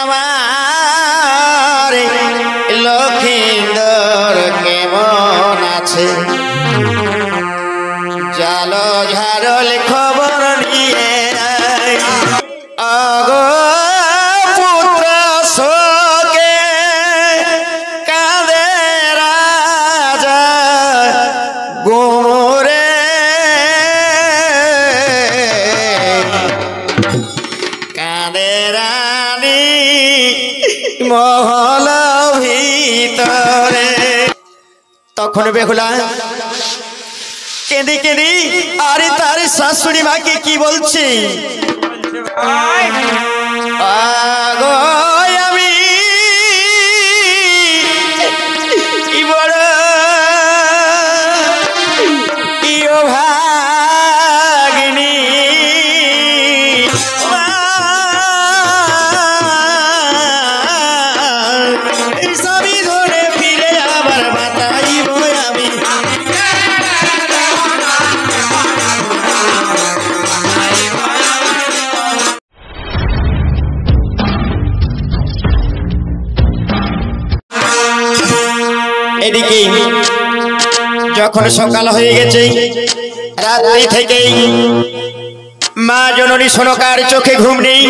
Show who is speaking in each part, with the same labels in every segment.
Speaker 1: আমার লক্ষিন্দর কেমন আছে জালো ঝাড়ল খবর নিয়ে আগো পুত্র শোকে কাঁদে রাজা গোরে কাঁদে রানী মহল ভিতরে। তখন বেহুলা কেঁদে কেঁদে আরে তার শাশুড়ি মাকে কি বলছে, আগো আমি বড় ইয়ো ভাগিনী সবই ধরে ফিরে আবার বাতাইব আমি। এদিকে যখন সকাল হয়ে গেছে রাত্রি থেকেই মা জননী সনকার চোখে ঘুম নেই,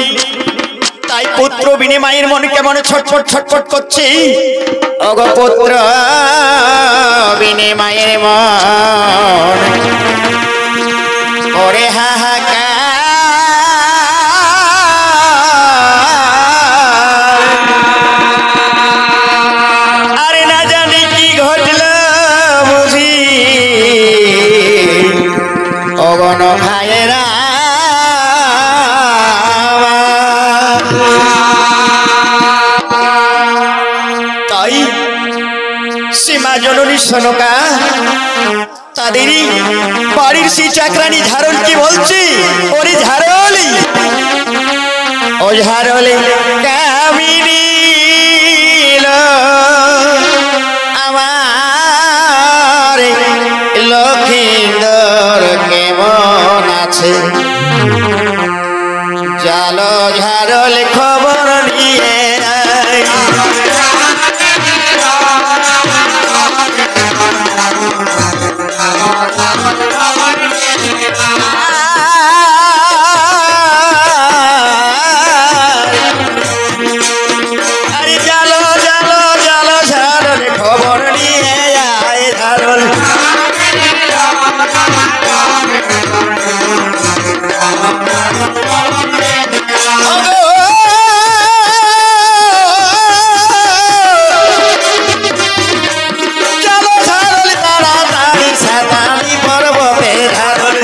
Speaker 1: তাই পুত্র বিনে মায়ের মন কেমন ছটফট ছটফট করছে। ওগো পুত্র বিনে মায়ের মন ওরে হাহাকার, আরে না জানি কি ঘটল বুঝি অগণ ভাইয়েরা। তাই সীমা জননী সনকা তাদেরই বাড়ির সেই চাকরানি ঝাড়ল কি বলছি, ওরে ঝাড়লি ও ঝাড়লি কামিনী আমার লক্ষিন্দর কেমন আছে জালো ঝাড়ল খবর নিয়ে আরে জালো জালো জালো ঝাড়ল খবর নিয়ে আয় ঝাড়ল। জালো ঝাড়ল তাড়াতাড়ি সাতালি পর্বতে ঝাড়ল।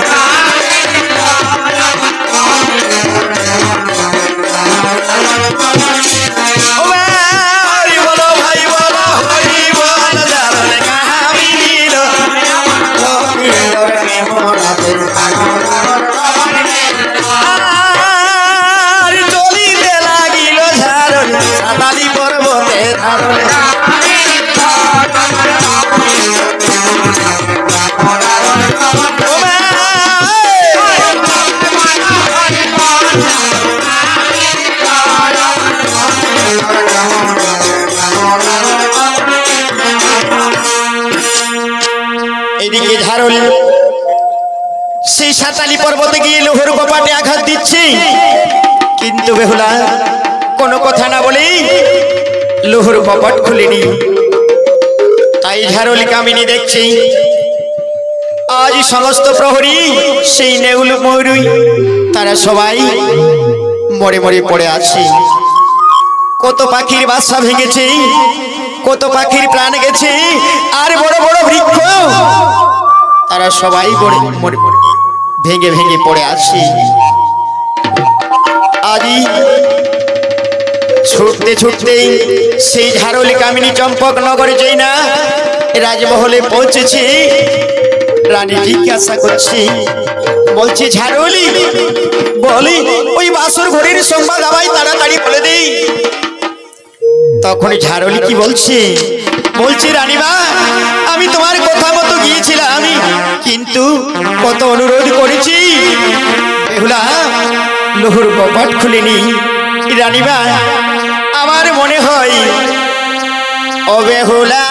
Speaker 1: চলিতে লাগিল ঝাড়ল সাতালি পর্বতে ঝাড়ল। এদিকে ঝাড়ল সেই সাতালি পর্বতে গিয়ে লোহর কপাটে আঘাত দিচ্ছে, কিন্তু বেহুলা কোনো কথা না বলেই লোহর কপাট খুলেনি। তাই ঝাড়ল কামিনী দেখছি আজ সমস্ত প্রহরী সেই নেউল ময়ূরী তারা সবাই মরে মরে পড়ে আছে। কত পাখির বাসা ভেঙেছে, কত পাখির প্রাণ গেছে, আর বড় বড় বৃক্ষ তারা সবাই ভেঙে ভেঙে পড়ে আছে। আজই ছুটতে ছুটতে সেই ঝাড়ল কামিনী চম্পক নগরে যাই না রাজমহলে পৌঁছেছি। রানী জিজ্ঞাসা করছি, বলছি ঝাড়লি বলি ওই বাসর ঘরের সংবাদ আমায় তাড়াতাড়ি বলে দেই। তখন ঝাড়লি কি বলছি, বলছি রানীমা আমি তোমার কথা মতো গিয়েছিলাম, কিন্তু কত অনুরোধ করেছি বেহুলা লোহর কপাট খুলেনি। রানীমা মনে হয় ও বেহুলা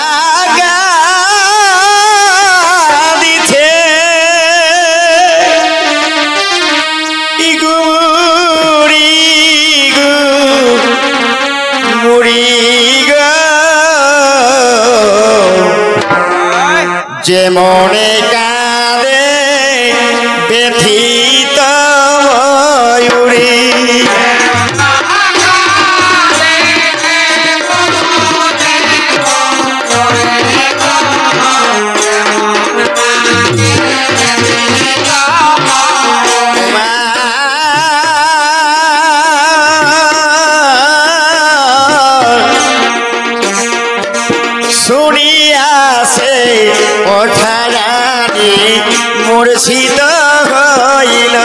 Speaker 1: দিছে ইগুড়ি গু মুড়ি যে মনে কাঁদে ব্যথিত ময়ূরী শুনিয়াছে ওঠারানি মূর্ছিত হইল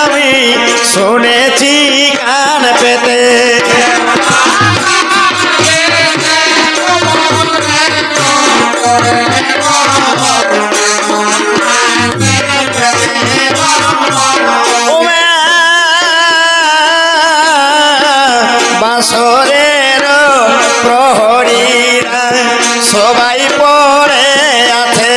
Speaker 1: আমি শুনেছি কান পেতে বাঁশরের প্রহরীরা সবাই পড়ে আছে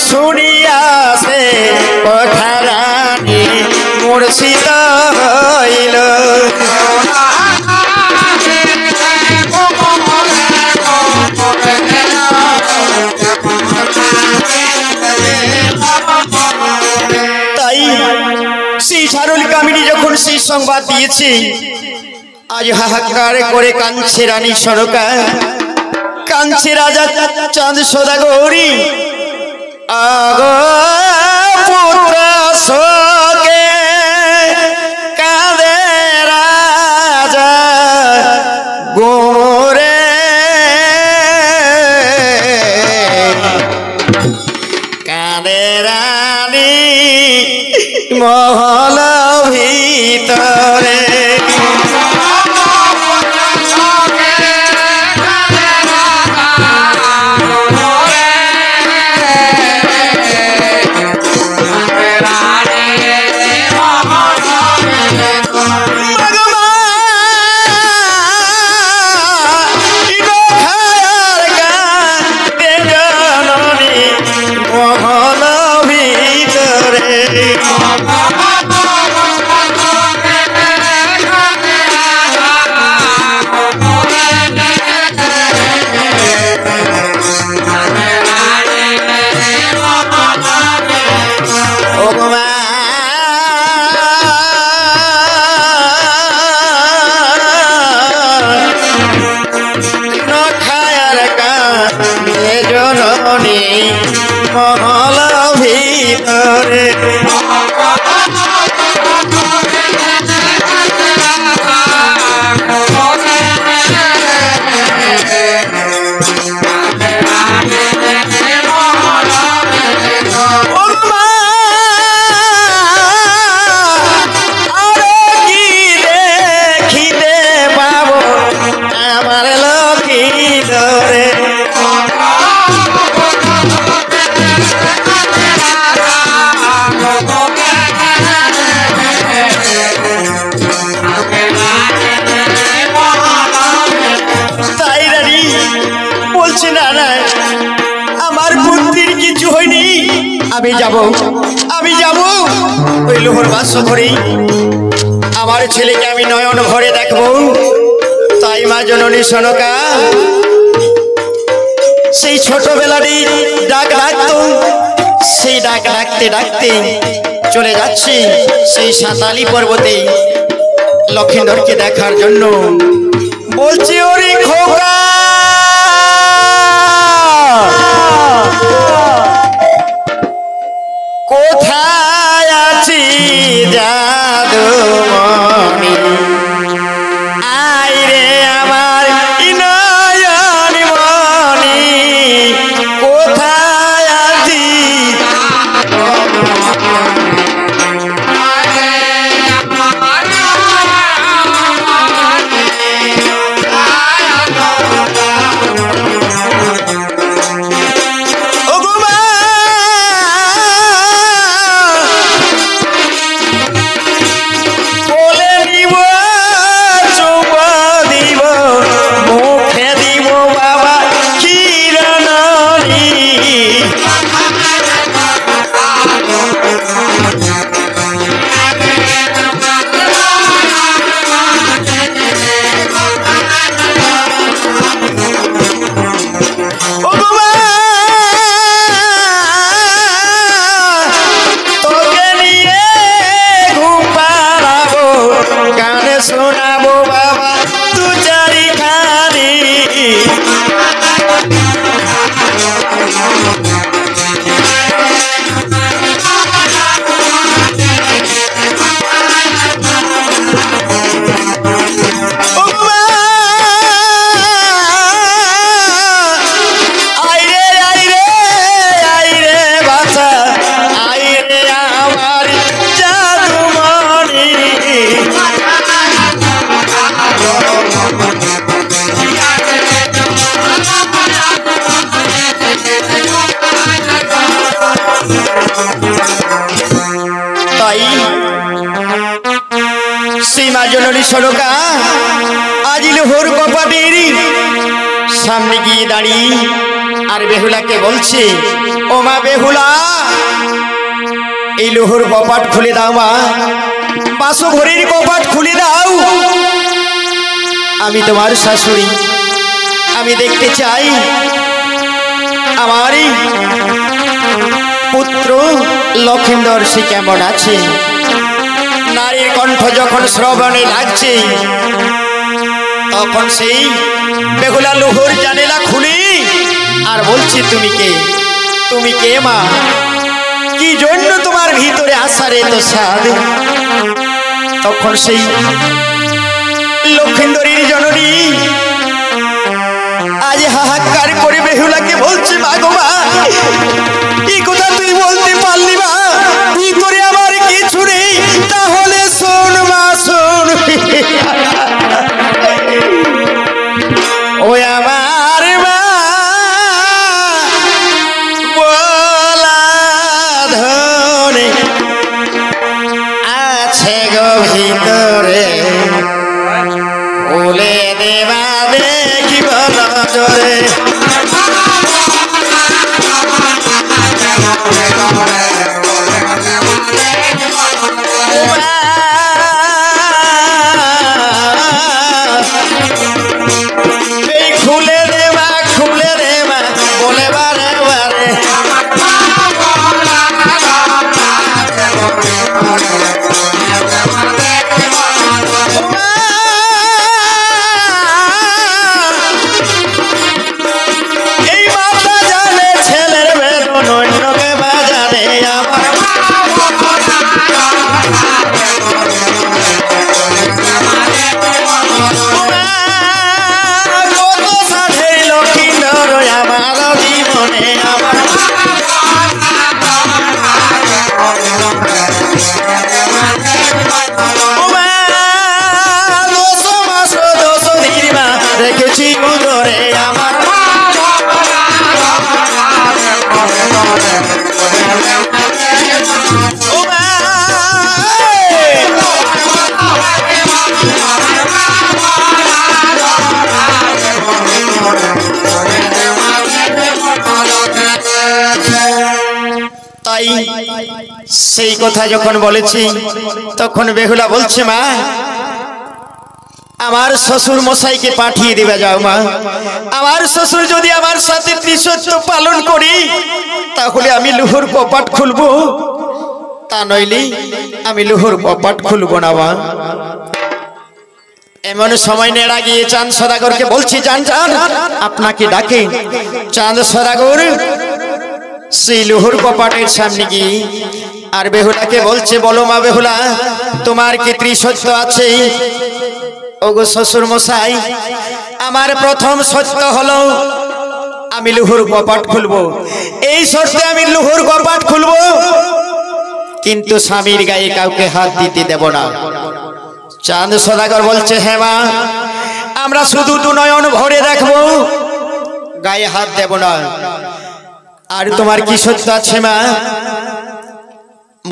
Speaker 1: শুনিয়াছে কথারানি মূর্ছিত হইল তাই সেই সারুল কামিনী যখন সেই সংবাদ দিয়েছে আজ হাহাকার করে কাঁদছে রানী সরকা কাঁদছে রাজা চাঁদ সদাগরী আগ পুত্র শোকে কাঁদে রাজা গোরে কাঁদে রানী মহল ভিতরে জননী মহল ভিতরে আমার লক্ষ্মী ধরে আমি যাব ওই লোহর বাস ঘরে আমার ছেলেকে আমি নয়ন ভরে দেখবো তাই মা জননী সনকা সেই ছোটবেলারই ডাক ডাকতো সেই ডাক ডাকতে ডাকতে চলে যাচ্ছি সেই সাঁতালি পর্বতে লক্ষিন্দরকে দেখার জন্য বলছি ওরে খোকা কোথায় আছিস জাদুমণি আয় রে আমার নয়ন মণি কোথায় আছি শোনাবো বাবা তু চারি খানি সীমা জননী সরকা আজ লোহর কপাটের সামনে গিয়ে দাঁড়িয়ে আর বেহুলাকে বলছে ও মা বেহুলা এই লোহর কপাট খুলে দাও মা বাসঘরের কপাট খুলে দাও আমি তোমার শাশুড়ি আমি দেখতে চাই আমার পুত্র লক্ষিন্দর সে কেমন আছে নারীর কণ্ঠ যখন শ্রবণে লাগছে তখন সেই বেহুলা লোহর জানেলা খুলি আর বলছি তুমি কে মা কি জন্য তোমার ভিতরে আসার এত স্বাদ তখন সেই লক্ষিন্দরীর জননী আজ হাহাকার করে বেহুলাকে বলছে মা গো মা এই কথা তুই বলতে পারলি মা ভিতরে আমার কিছু নেই তাহলে শোন মা শোন ও আমার মা বলা ধরে আছে গো ভিতরে বলে দেবা দেখিব নজরে খুলে দেবা বলে বারে বারে এই মাতা জানে ছেলের বেদন অন্যকে বাজারে আমার জীবনে আমার রেখেছি উদরে আমার তাই সেই কথা যখন বলেছি তখন বেহুলা বলছে মা আমার শ্বশুর মশাইকে পাঠিয়ে দিবে যাও মা আমার শ্বশুর যদি আমার সাথে নিঃসত্য পালন করি তাহলে আমি লোহর কপাট খুলবো তা নইলে আমি লোহর কপাট খুলবো না মা এমন সময় নেড়া গিয়ে চাঁদ সদাগরকে বলছি জান আপনাকে ডাকে চাঁদ সদাগর সেই লোহর কপাটের সামনে গিয়ে আর বেহুলাকে বলছে, বলো মা বেহুলা, তোমার কি ত্রিসত্য আছে? ওগো শ্বশুর মশাই, আমার প্রথম সত্য হলো আমি লুহুর কপাট খুলবো। এই শর্তে আমি লুহুর কপাট খুলবো, কিন্তু স্বামীর গায়ে কাউকে হাত দিতে দেব না। চাঁদ সদাগর বলছে, হ্যাঁ মা, আমরা শুধু দু নয়ন ভরে দেখবো, গায়ে হাত দেব না। আর তোমার কি সত্য আছে মা?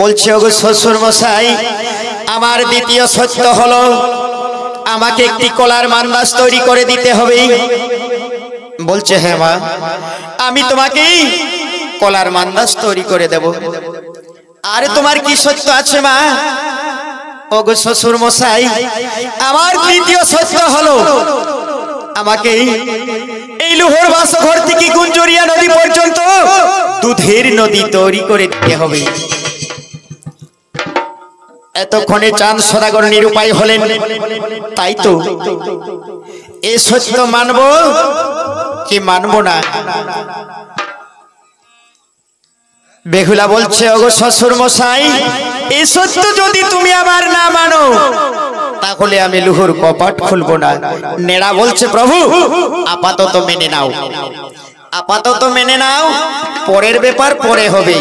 Speaker 1: বলছে, ওগো শ্বশুর মশাই, আমার দ্বিতীয় সত্য হলো আমাকে একটি কলার মান্দাজ তৈরি করে দিতে হবে। বলছে, হ্যাঁ মা, আমি তোমাকে কলার মান্দাজ তৈরি করে দেব। আর তোমার কি সত্য আছে মা? ওগো শ্বশুর মশাই, আমার তৃতীয় সত্য হলো আমাকে এই লোহর বাসঘর থেকে গুঞ্জরিয়া নদী পর্যন্ত দুধের নদী তৈরি করে দিতে হবে। এতক্ষণে চাঁদ সদাগর নিরুপায় হলেন। তাই তো, এ সত্য মানব কি মানব না? বেহুলা বলছে, ওগো শ্বশুর মশাই, এই সত্য যদি তুমি আমার না মানো, তাহলে আমি লুহুর কপাট খুলবো না। নেড়া বলছে, প্রভু আপাতত মেনে নাও, আপাতত মেনে নাও, পরের ব্যাপার পরে হবে।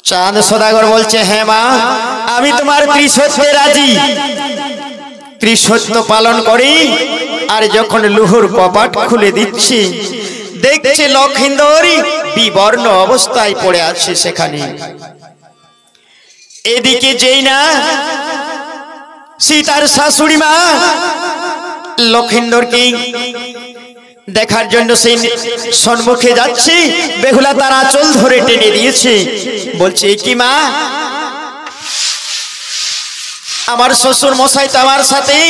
Speaker 1: চাঁদ সদাগর বলছে, হ্যাঁ মা, আমি তোমার ত্রিসত্যে রাজি, ত্রিসত্য পালন করি। আর যখন লুহুর কপাট খুলে দিচ্ছি, দেখছে লক্ষিন্দরী বিবর্ণ অবস্থায় পড়ে আছে সেখানে। এদিকে যেই না সীতার শাশুড়ি মা লক্ষিন্দরকে দেখার জন্য সেই সম্মুখে যাচ্ছে, বেহুলা তার আঁচল ধরে টেনে দিয়েছে। বলছে, কি মা, আমার শ্বশুর মশাই তো আমার সাথেই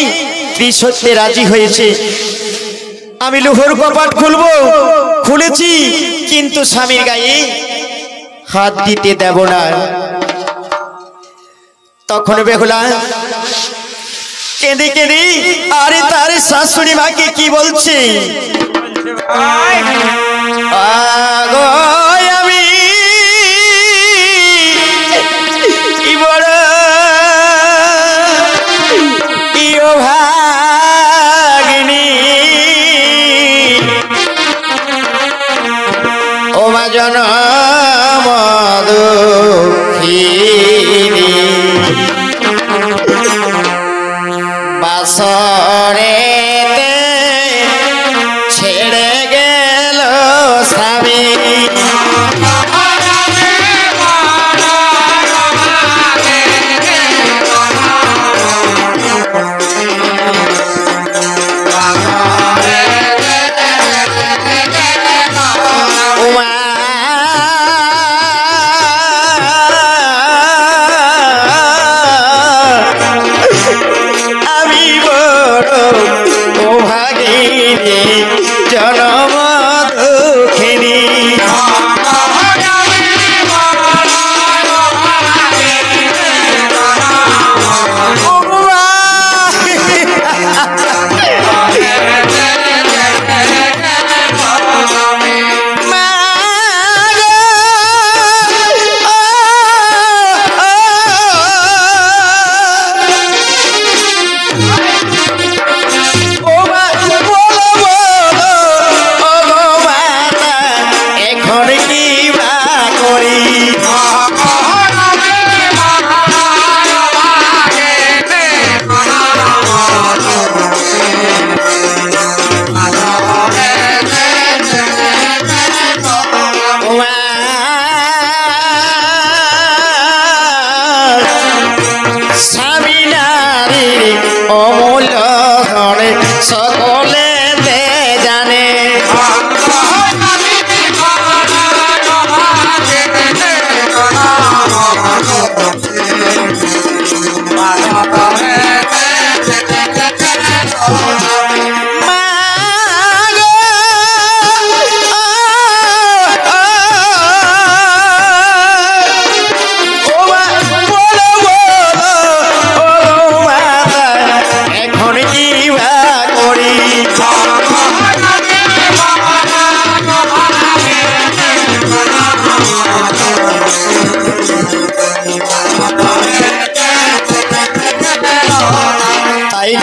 Speaker 1: ত্রিসত্যে রাজি হয়েছে, আমি লুহুর কপাট খুলবো, খুলেছি, কিন্তু স্বামীর গায়ে হাত দিতে দেব না। তখন বেহুলা কেঁদে কেঁদে আরে তার শাশুড়ি মাকে কি বলছে, আমি কি বড় ভাগিনী, ও মা জনম দুঃখিনী, বাসরেতে ছেড়ে গেল স্বামী,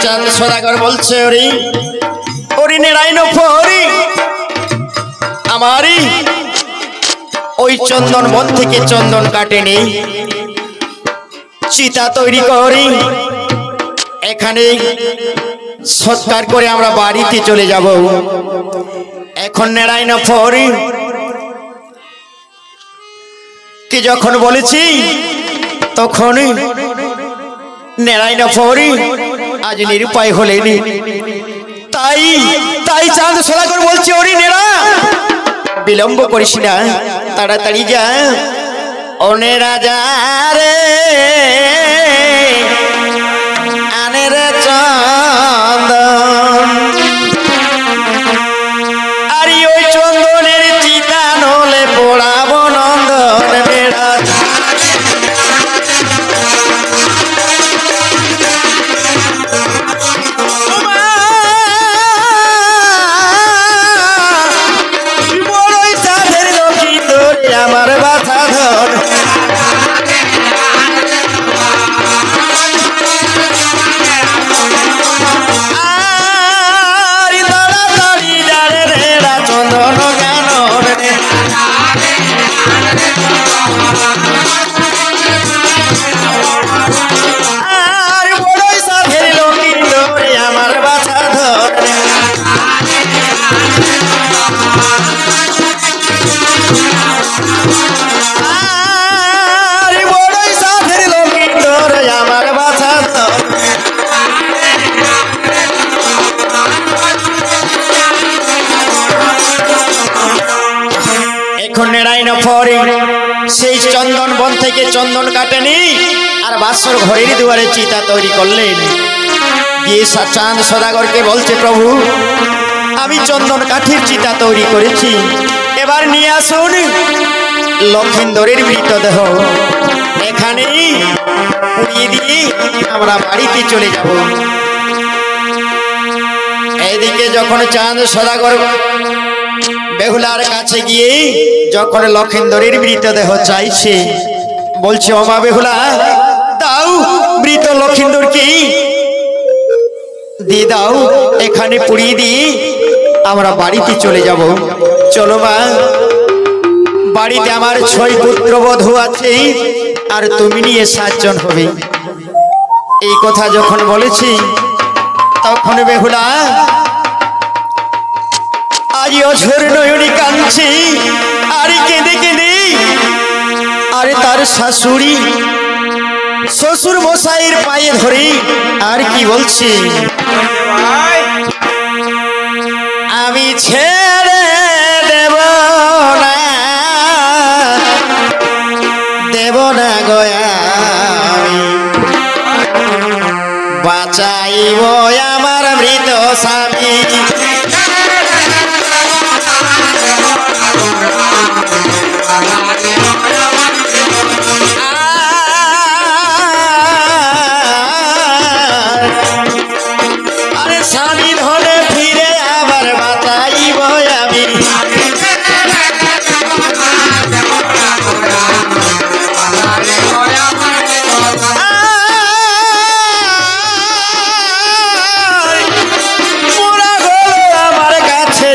Speaker 1: চাঁদ সদাগর বলছে ওরি ওরি নেড়াইন ফরি আমারই ওই চন্দন বন থেকে চন্দন কাটেনি চিতা তৈরি করি এখানে সৎকার করে আমরা বাড়িতে চলে যাব এখন নেড়াইন ফরি কি যখন বলেছি তখন নেড়াইন ফরি আজ নিরুপায় হলেনি তাই তাই চাঁদ সদাগর বলছে ওরি নেড়া বিলম্ব করিস না তাড়াতাড়ি যা ও নেড়া যা রে আনে রে চন্দন আরে ওই চন্দনের চিতা নলে পোড়াবো নন্দন বেড়া আমার বাধা ধর আর তাড়াতাড়ি ডারে রেড়া চন্দন গান আর বড়ই সাধের লোকিন ধরে আমার বাধা ধর সেই চন্দন বন থেকে চন্দন কাটেনি আর বাসর ঘরের দুয়ারে চিতা তৈরি করলেন গিয়ে চাঁদ সদাগরকে বলছে প্রভু আমি চন্দন কাঠের চিতা তৈরি করেছি এবার নিয়ে আসুন লক্ষিন্দরের মৃতদেহ এখানে পুড়িয়ে দিয়ে আমরা বাড়িতে চলে যাব এইদিকে যখন চাঁদ সদাগর বেহুলার কাছে গিয়ে যখন লক্ষিন্দরের মৃতদেহ চাইছে বলছে ওমা বেহুলা দাও মৃত লক্ষিন্দর কি দিয়ে দাও এখানে পুড়িয়ে দিয়ে আমরা বাড়িতে চলে যাব চলো মা বাড়িতে আমার 6 পুত্রবধূ আছে আর তুমি নিয়ে 7 জন হবে এই কথা যখন বলেছি তখন বেহুলা আজ অঝোর নয়নি কাঁদছে আরে কেঁদে কেঁদে আরে তার শাশুড়ি শ্বশুর মশাইয়ের পায়ে ধরে আর কি বলছে আমি ছেড়ে দেব না গয়া বাঁচাইব আমার মৃত স্বামী আরে স্বামী ধরে ফিরে আবার বাঁচাইব আমি আমার কাছে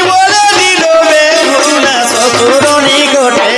Speaker 1: বলে দিল বেহুলা শ্বশুর নিকটে